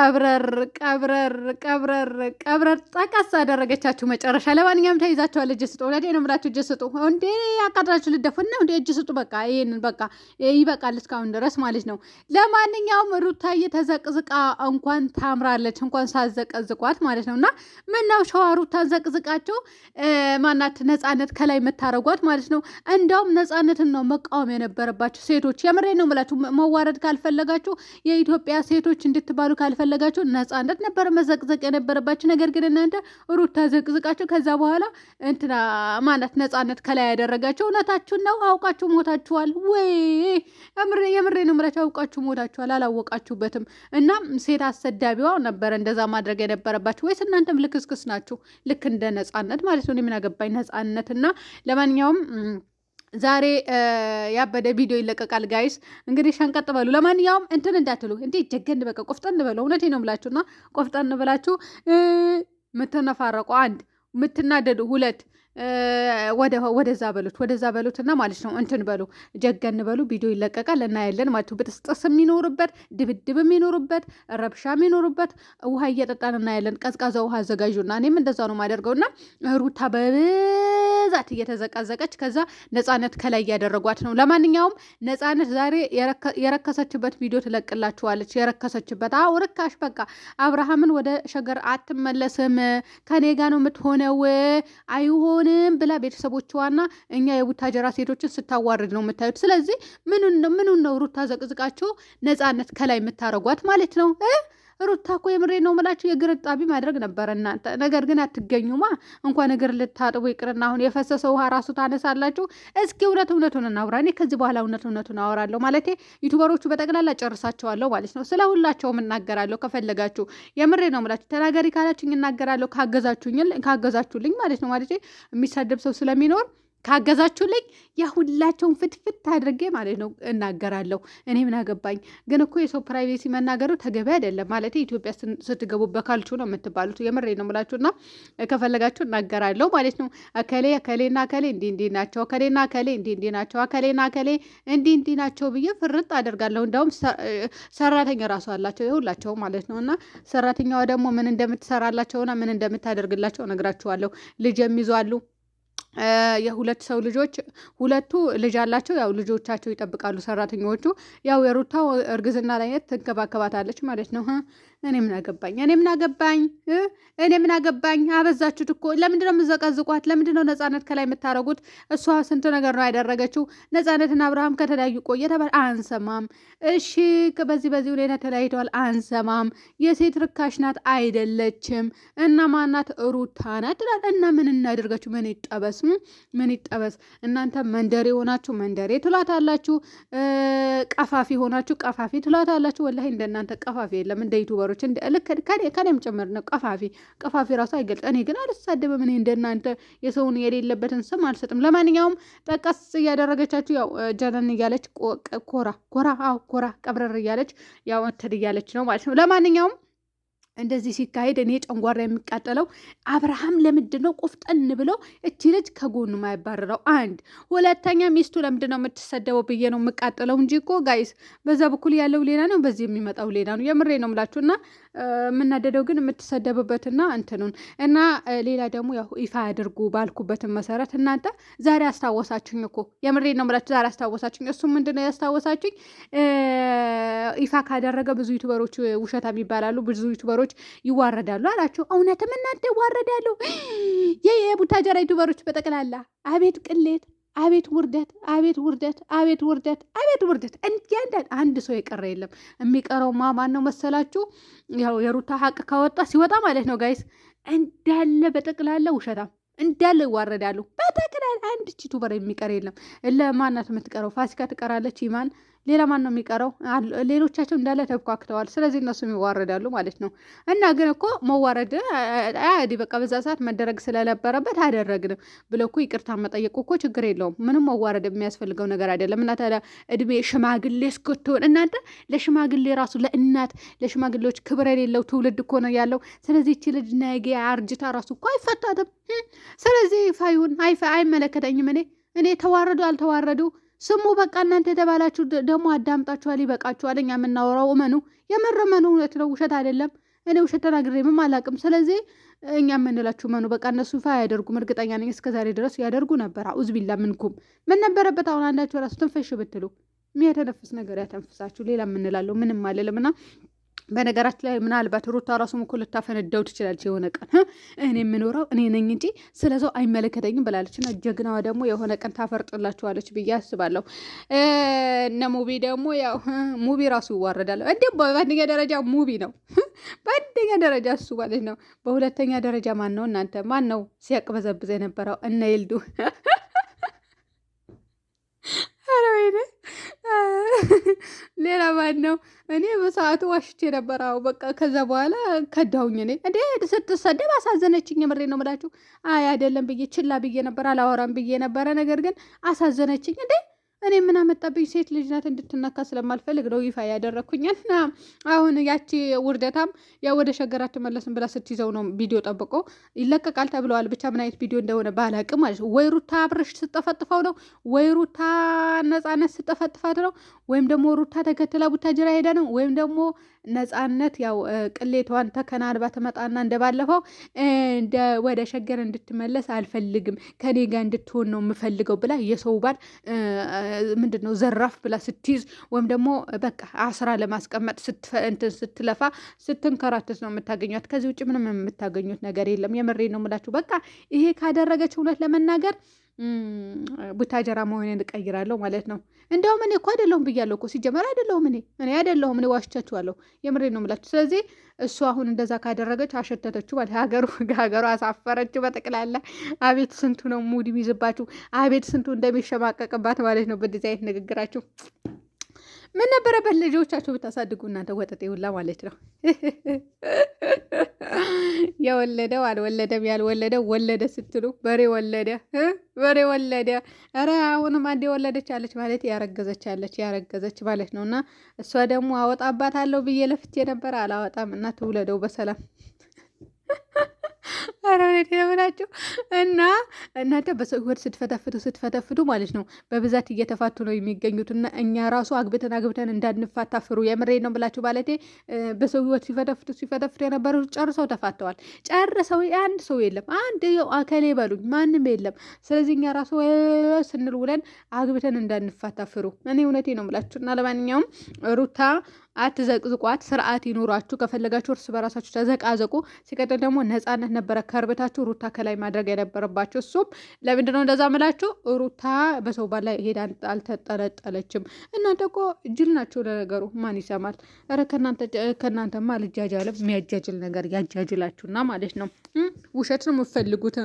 ቀብረር ቀብረር ቀብረር ቀብረር ጠቀስ አደረገቻችሁ መጨረሻ። ለማንኛውም ተይዛችኋል። እጅ ስጡ። ወላዴ ነው የምላችሁ። እጅ ስጡ። እንዴ አቃጥላችሁ ልደፉና እንዴ እጅ ስጡ። በቃ ይሄንን በቃ ይበቃል እስካሁን ድረስ ማለት ነው። ለማንኛውም ሩታዬ ተዘቅዝቃ እንኳን ታምራለች፣ እንኳን ሳዘቀዝቋት ማለት ነው። እና ምነው ሸዋ ሩታን ዘቅዝቃችሁ ማናት ነፃነት ከላይ የምታረጓት ማለት ነው። እንደውም ነፃነትን ነው መቃወም የነበረባችሁ ሴቶች። የምሬ ነው የምላችሁ። መዋረድ ካልፈለጋችሁ የኢትዮጵያ ሴቶች እንድትባሉ ካልፈለጋችሁ ነፃነት ነበር መዘቅዘቅ የነበረባችሁ። ነገር ግን እናንተ ሩታ ዘቅዝቃችሁ ከዛ በኋላ እንትና ማናት ነፃነት ከላይ ያደረጋችሁ። እውነታችሁን ነው። አውቃችሁ ሞታችኋል ወይ? የምሬ ነው የምላችሁ። አውቃችሁ ሞታችኋል፣ አላወቃችሁበትም። እና ሴት አሰዳቢዋ ነበረ እንደዛ ማድረግ የነበረባችሁ። ወይስ እናንተም ልክስክስ ናችሁ? ልክ እንደ ነፃነት ማለት ነው። ምን አገባኝ ነፃነት። እና ለማንኛውም ዛሬ ያበደ ቪዲዮ ይለቀቃል ጋይስ። እንግዲህ ሸንቀጥ በሉ። ለማንኛውም እንትን እንዳትሉ እንዴ ጀገን በቃ ቆፍጠን በለው። እውነቴ ነው ብላችሁና ቆፍጠን ብላችሁ ምትነፋረቁ አንድ፣ ምትናደዱ ሁለት፣ ወደዛ በሉትና ማለት ነው እንትን በሉ፣ ጀገን በሉ። ቪዲዮ ይለቀቃል እናያለን ማለት ነው። ብጥስጥስ የሚኖርበት ድብድብ የሚኖርበት ረብሻ የሚኖርበት ውሃ እየጠጣን እናያለን። ቀዝቃዛ ውሃ አዘጋጁና እኔም እንደዛ ነው ማደርገውና ሩታ በብዛት እየተዘቃዘቀች ከዛ ነፃነት ከላይ እያደረጓት ነው። ለማንኛውም ነፃነት ዛሬ የረከሰችበት ቪዲዮ ትለቅላችኋለች። የረከሰችበት ርካሽ በቃ አብርሃምን ወደ ሸገር አትመለስም ከኔ ጋ ነው የምትሆነው አይሆንም ብላ ቤተሰቦቿና እኛ የቡታጀራ ሴቶችን ስታዋርድ ነው የምታዩት። ስለዚህ ምኑን ነው ሩታ ዘቅዝቃችሁ ነፃነት ከላይ የምታረጓት ማለት ነው? ሩታ እኮ የምሬ ነው የምላችሁ የእግር እጣቢ ማድረግ ነበረ እናንተ። ነገር ግን አትገኙማ። እንኳን እግር ልታጥቡ ይቅርና አሁን የፈሰሰ ውሃ ራሱ ታነሳላችሁ። እስኪ እውነቱን እናውራ። እኔ ከዚህ በኋላ እውነቱን አወራለሁ ማለት ዩቱበሮቹ በጠቅላላ ጨርሳቸዋለሁ ማለት ነው። ስለ ሁላቸውም እናገራለሁ ከፈለጋችሁ። የምሬ ነው የምላችሁ። ተናገሪ ካላችሁኝ እናገራለሁ፣ ካገዛችሁልኝ ማለት ነው። ማለት የሚሳደብ ሰው ስለሚኖር ካገዛችሁልኝ የሁላቸውን ፍትፍት አድርጌ ማለት ነው እናገራለሁ። እኔ ምን አገባኝ። ግን እኮ የሰው ፕራይቬሲ መናገሩ ተገቢ አይደለም ማለት። ኢትዮጵያ ስትገቡ በካልቹ ነው የምትባሉት። የምሬ ነው የምላችሁና ከፈለጋችሁ እናገራለሁ ማለት ነው። እከሌና እከሌ እንዲህ ናቸው፣ እከሌና እከሌ እንዲህ ናቸው፣ እከሌና እከሌ እንዲህ ናቸው ብዬ ፍርጥ አደርጋለሁ። እንዳውም ሰራተኛ ራሱ አላቸው የሁላቸው ማለት ነው። እና ሰራተኛዋ ደግሞ ምን እንደምትሰራላቸውና ምን እንደምታደርግላቸው ነግራችኋለሁ። ልጅ የሚይዟሉ የሁለት ሰው ልጆች፣ ሁለቱ ልጅ አላቸው። ያው ልጆቻቸው ይጠብቃሉ ሰራተኞቹ። ያው የሩታው እርግዝና ላይ ትንከባከባታለች ማለት ነው። እኔ ምን አገባኝ። አበዛችሁት እኮ። ለምንድን ነው የምዘቀዝቋት? ለምንድን ነው ነፃነት ከላይ የምታረጉት? እሷ ስንት ነገር ነው ያደረገችው። ነፃነትና አብርሃም ከተለያዩ ቆየ ተባለ፣ አንሰማም። እሺ በዚህ ሁኔታ ተለያይተዋል፣ አንሰማም። የሴት ርካሽ ናት አይደለችም። እና ማናት? ሩታ ናት ትላል። እና ምን እናደርጋችሁ? ምን ይጠበስ? እናንተ መንደሬ ሆናችሁ መንደሬ ትሏታላችሁ፣ ቀፋፊ ሆናችሁ ቀፋፊ ትሏታላችሁ። ወላሂ እንደናንተ ቀፋፊ የለም። እንደ ዩቱበሮች ከኔም ጭምር ነው ቀፋፊ ራሱ አይገልጽ። እኔ ግን አልሳደብም። እኔ እንደናንተ የሰውን የሌለበትን ስም አልሰጥም። ለማንኛውም ጠቀስ እያደረገቻችሁ ያው ጀነን እያለች ኮራ ቀብረር እያለች ያው እንትን እያለች ነው ማለት ነው። ለማንኛውም እንደዚህ ሲካሄድ እኔ ጨንጓራ የሚቃጠለው አብርሃም ለምንድን ነው ቆፍጠን ብለው እቺ ልጅ ከጎኑ ማይባረረው? አንድ ሁለተኛ ሚስቱ ለምንድን ነው የምትሰደበው ብዬ ነው የምቃጠለው እንጂ እኮ ጋይስ በዛ በኩል ያለው ሌላ ነው፣ በዚህ የሚመጣው ሌላ ነው። የምሬ ነው የምላችሁና የምናደደው ግን የምትሰደብበትና እንትኑን እና ሌላ ደግሞ ያው ይፋ አድርጉ ባልኩበትን መሰረት እናንተ ዛሬ አስታወሳችሁኝ እኮ። የምሬ ነው የምላችሁ ዛሬ አስታወሳችሁኝ። እሱ ምንድን ነው ያስታወሳችሁኝ? ይፋ ካደረገ ብዙ ዩቱበሮች ውሸታም ይባላሉ፣ ብዙ ዩቱበሮች ይዋረዳሉ አላቸው። እውነትም እናንተ ይዋረዳሉ። የቡታጀራ ዩቱበሮች በጠቅላላ አቤት ቅሌት፣ አቤት ውርደት፣ አቤት ውርደት፣ አቤት ውርደት፣ አቤት ውርደት። እንዲያንዳንድ አንድ ሰው የቀረ የለም። የሚቀረው ማን ነው መሰላችሁ? ያው የሩታ ሀቅ ካወጣ ሲወጣ ማለት ነው ጋይስ፣ እንዳለ በጠቅላላ ውሸታም እንዳለ ይዋረዳሉ። በጠቅላላ አንድ ዩቱበር የሚቀር የለም። ለማናት የምትቀረው? ፋሲካ ትቀራለች፣ ይማን ሌላ ማን ነው የሚቀረው? ሌሎቻቸው እንዳለ ተብኳክተዋል። ስለዚህ እነሱም ይዋረዳሉ ማለት ነው። እና ግን እኮ መዋረድ አዲ በቃ በዛ ሰዓት መደረግ ስለነበረበት አደረግንም ብሎ እኮ ይቅርታ መጠየቁ እኮ ችግር የለውም። ምንም መዋረድ የሚያስፈልገው ነገር አይደለም። እና ታዲያ እድሜ ሽማግሌ እስክትሆን እናንተ ለሽማግሌ ራሱ ለእናት ለሽማግሌዎች ክብር የሌለው ትውልድ እኮ ነው ያለው። ስለዚህ እቺ ልጅ ነገ አርጅታ ራሱ እኮ አይፈታትም። ስለዚህ ይፋ ይሁን አይመለከተኝም። እኔ ተዋረዱ አልተዋረዱ ስሙ በቃ እናንተ የተባላችሁ ደግሞ አዳምጣችኋል፣ ይበቃችኋል። እኛ የምናወራው እመኑ፣ የምር እመኑ፣ እውነት ነው፣ ውሸት አይደለም። እኔ ውሸት ተናግሬ ምንም አላውቅም። ስለዚህ እኛ የምንላችሁ እመኑ። በቃ እነሱ ይፋ አያደርጉም። እርግጠኛ ነኝ እስከዛሬ ድረስ ያደርጉ ነበር። አውዝ ቢላ ምንኩም ምን ነበረበት አሁን አንዳችሁ ራሱ ትንፈሽ ብትሉ የሚያተነፍስ ነገር ያተንፍሳችሁ። ሌላ የምንላለው ምንም አልልም እና በነገራችን ላይ ምናልባት ሩታ ራሱ እኮ ልታፈነዳው ትችላለች የሆነ ቀን። እኔ የምኖረው እኔ ነኝ እንጂ ስለዛው አይመለከተኝም ብላለች። እና ጀግናዋ ደግሞ የሆነ ቀን ታፈርጥላችኋለች ብዬ አስባለሁ። እነ ሙቢ ደግሞ ያው ሙቢ ራሱ ይዋረዳል እንዴ። በአንደኛ ደረጃ ሙቢ ነው፣ በአንደኛ ደረጃ እሱ ማለት ነው። በሁለተኛ ደረጃ ማን ነው እናንተ? ማን ነው ሲያቅበዘብዘ የነበረው? እነ ይልዱ ሌላ ማን ነው? እኔ በሰዓቱ ዋሽቼ ነበር። አዎ በቃ ከዛ በኋላ ከዳሁኝ። እኔ እንዴ ስትሰደብ አሳዘነችኝ። የምሬ ነው የምላችሁ። አይ አይደለም ብዬ ችላ ብዬ ነበር፣ አላወራም ብዬ ነበረ። ነገር ግን አሳዘነችኝ። እንዴ እኔ ምን አመጣብኝ? ሴት ልጅ ናት፣ እንድትነካ ስለማልፈልግ ነው ይፋ ያደረግኩኝና አሁን ያቺ ውርደታም ያው ወደ ሸገር አትመለስም ብላ ስትይዘው ነው ቪዲዮ ጠብቆ ይለቀቃል ተብለዋል። ብቻ ምን አይነት ቪዲዮ እንደሆነ ባላቅም ማለት ነው። ወይ ሩታ አብረሽ ስጠፈጥፈው ነው፣ ወይ ሩታ ነፃነት ስጠፈጥፋት ነው፣ ወይም ደግሞ ሩታ ተከትላ ቡታጅራ ሄደ ነው፣ ወይም ደግሞ ነፃነት ያው ቅሌቷን ተከናንባ ትመጣና እንደባለፈው ወደ ሸገር እንድትመለስ አልፈልግም፣ ከኔ ጋር እንድትሆን ነው የምፈልገው ብላ የሰው ባል ምንድን ነው ዘራፍ ብላ ስትይዝ ወይም ደግሞ በቃ አስራ ለማስቀመጥ ስትለፋ ስትንከራተት ነው የምታገኟት። ከዚህ ውጭ ምንም የምታገኙት ነገር የለም። የምሬ ነው የምላችሁ። በቃ ይሄ ካደረገች እውነት ለመናገር ቡታጀራ መሆኔን እቀይራለሁ ማለት ነው። እንደውም እኔ እኮ አይደለሁም ብያለሁ እኮ ሲጀመር አይደለሁም። እኔ አይደለሁም፣ እኔ ዋሽቻችኋለሁ። የምሬ ነው የምላችሁ። ስለዚህ እሱ አሁን እንደዛ ካደረገች አሸተተችው ማለት ሀገሩ አሳፈረችው በጠቅላላ። አቤት ስንቱ ነው ሙድ የሚይዝባችሁ፣ አቤት ስንቱ እንደሚሸማቀቅባት ማለት ነው በዚህ አይነት ንግግራችሁ። ምን ነበረበት ልጆቻችሁ ብታሳድጉ እናንተ ወጠጤ ሁላ ማለት ነው። የወለደው አልወለደም፣ ያልወለደው ወለደ ስትሉ በሬ ወለደ። ኧረ አሁንም አንድ የወለደች አለች ማለት ያረገዘች ማለት ነው። እና እሷ ደግሞ አወጣባታለሁ ብዬ ለፍቼ ነበር፣ አላወጣም። እና ትውለደው በሰላም አረብላችሁ እና እናንተ በሰው ህይወት ስትፈተፍቱ ማለት ነው። በብዛት እየተፋቱ ነው የሚገኙት። እና እኛ ራሱ አግብተን እንዳንፋታ ፍሩ። የምሬ ነው ብላችሁ ማለቴ በሰው ህይወት ሲፈተፍቱ የነበሩ ጨርሰው ተፋተዋል። ጨርሰው አንድ ሰው የለም። አንድ አከሌ በሉኝ ማንም የለም። ስለዚህ እኛ ራሱ ስንል ውለን አግብተን እንዳንፋታ ፍሩ። እኔ እውነቴ ነው ብላችሁ እና ለማንኛውም ሩታ አትዘቅዝቋት፣ ስርዓት ይኑራችሁ። ከፈለጋችሁ እርስ በራሳችሁ ተዘቃዘቁ። ሲቀጥል ደግሞ ነፃነት ነበረ ከርብታችሁ ሩታ ከላይ ማድረግ የነበረባችሁ። እሱም ለምንድን ነው እንደዛ ምላችሁ? ሩታ በሰው ባል ላይ ሄዳ አልተጠለጠለችም። እናንተ እኮ ጅል ናቸው ለነገሩ። ማን ይሰማል? ኧረ ከእናንተማ አልጃጃልም። የሚያጃጅል ነገር ያጃጅላችሁና ማለት ነው። ውሸት ነው የምትፈልጉት።